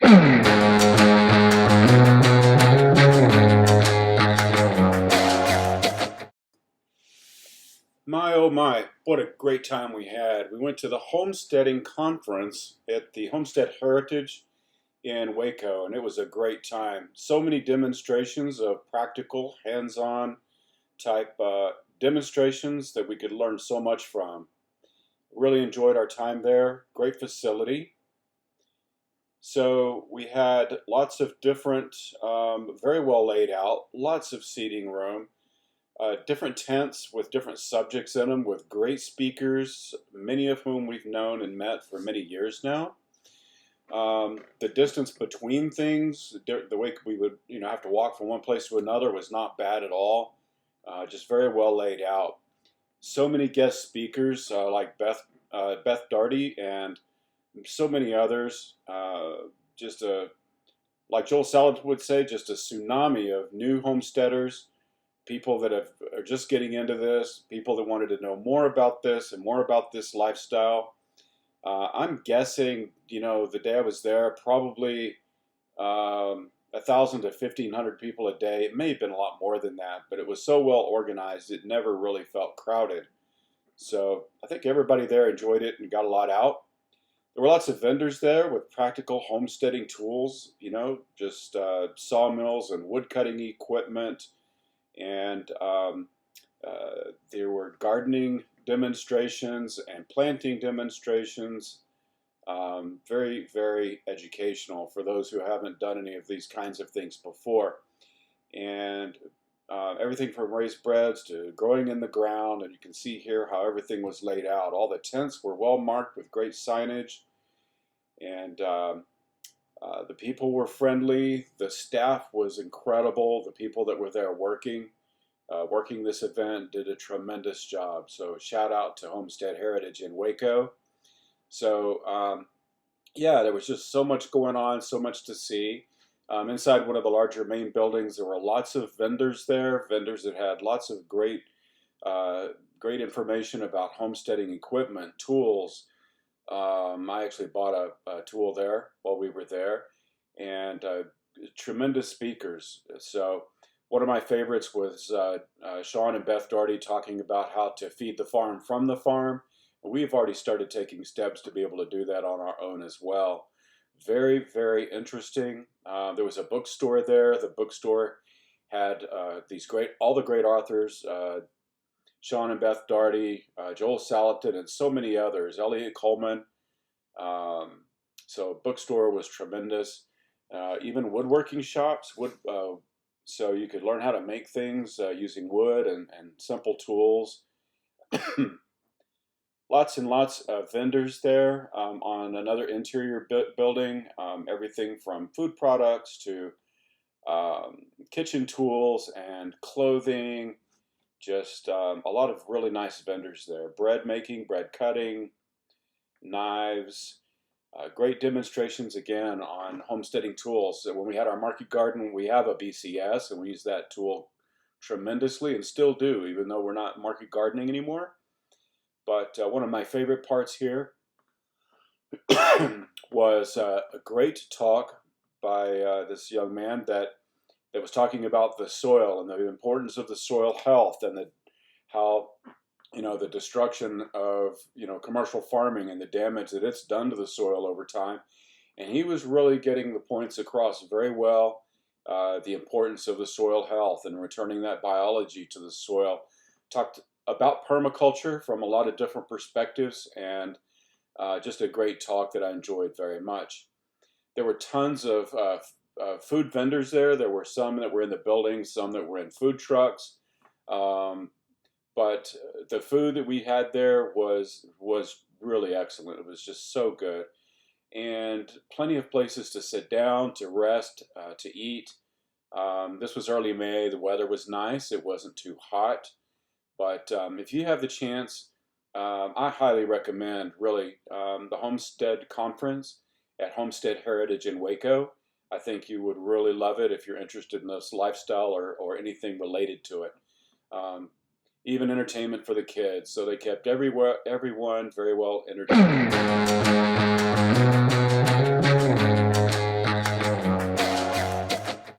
My oh my, what a great time we had. We went to the Homesteading conference at the Homestead Heritage in Waco, and it was a great time. So many demonstrations of practical, hands-on type demonstrations that we could learn so much from. Really enjoyed our time there. Great facility. So we had lots of different, very well laid out, lots of seating room. Different tents with different subjects in them, with great speakers, many of whom we've known and met for many years now. The distance between things, the way we would have to walk from one place to another, was not bad at all. Just very well laid out. So many guest speakers like Beth Darty and so many others. Just like Joel Salatin would say, just a tsunami of new homesteaders. People that are just getting into this, people that wanted to know more about this and more about this lifestyle. I'm guessing, the day I was there, probably 1,000 to 1,500 people a day. It may have been a lot more than that, but it was so well organized, it never really felt crowded. So I think everybody there enjoyed it and got a lot out. There were lots of vendors there with practical homesteading tools, just sawmills and wood cutting equipment. And there were gardening demonstrations and planting demonstrations. Very, very educational for those who haven't done any of these kinds of things before. And everything from raised beds to growing in the ground. And you can see here how everything was laid out. All the tents were well marked with great signage. And the people were friendly. The staff was incredible. The people that were there working this event did a tremendous job. So shout out to Homestead Heritage in Waco. So yeah, there was just so much going on, so much to see. Inside one of the larger main buildings, there were lots of vendors there, vendors that had lots of great information about homesteading equipment, tools. I actually bought a tool there while we were there, and tremendous speakers. So one of my favorites was Sean and Beth Darty talking about how to feed the farm from the farm. We've already started taking steps to be able to do that on our own as well. Very, very interesting. There was a bookstore there. The bookstore had all the great authors, Sean and Beth Darty, Joel Salatin, and so many others, Elliot Coleman. So bookstore was tremendous. Even woodworking shops, so you could learn how to make things using wood and simple tools. Lots and lots of vendors there on another interior building, everything from food products to kitchen tools and clothing. Just a lot of really nice vendors there. Bread making, bread cutting, knives, great demonstrations again on homesteading tools. So when we had our market garden, we have a BCS, and we use that tool tremendously and still do, even though we're not market gardening anymore. But one of my favorite parts here was a great talk by this young man that was talking about the soil and the importance of the soil health, and how the destruction of commercial farming and the damage that it's done to the soil over time. And he was really getting the points across very well, the importance of the soil health and returning that biology to the soil. Talked about permaculture from a lot of different perspectives, and just a great talk that I enjoyed very much. There were tons of food vendors there. There were some that were in the building, some that were in food trucks. But the food that we had there was really excellent. It was just so good. And plenty of places to sit down, to rest, to eat. This was early May. The weather was nice. It wasn't too hot. But if you have the chance, I highly recommend, really, the Homestead Conference at Homestead Heritage in Waco. I think you would really love it if you're interested in this lifestyle or anything related to it. Even entertainment for the kids. So they kept everyone very well entertained.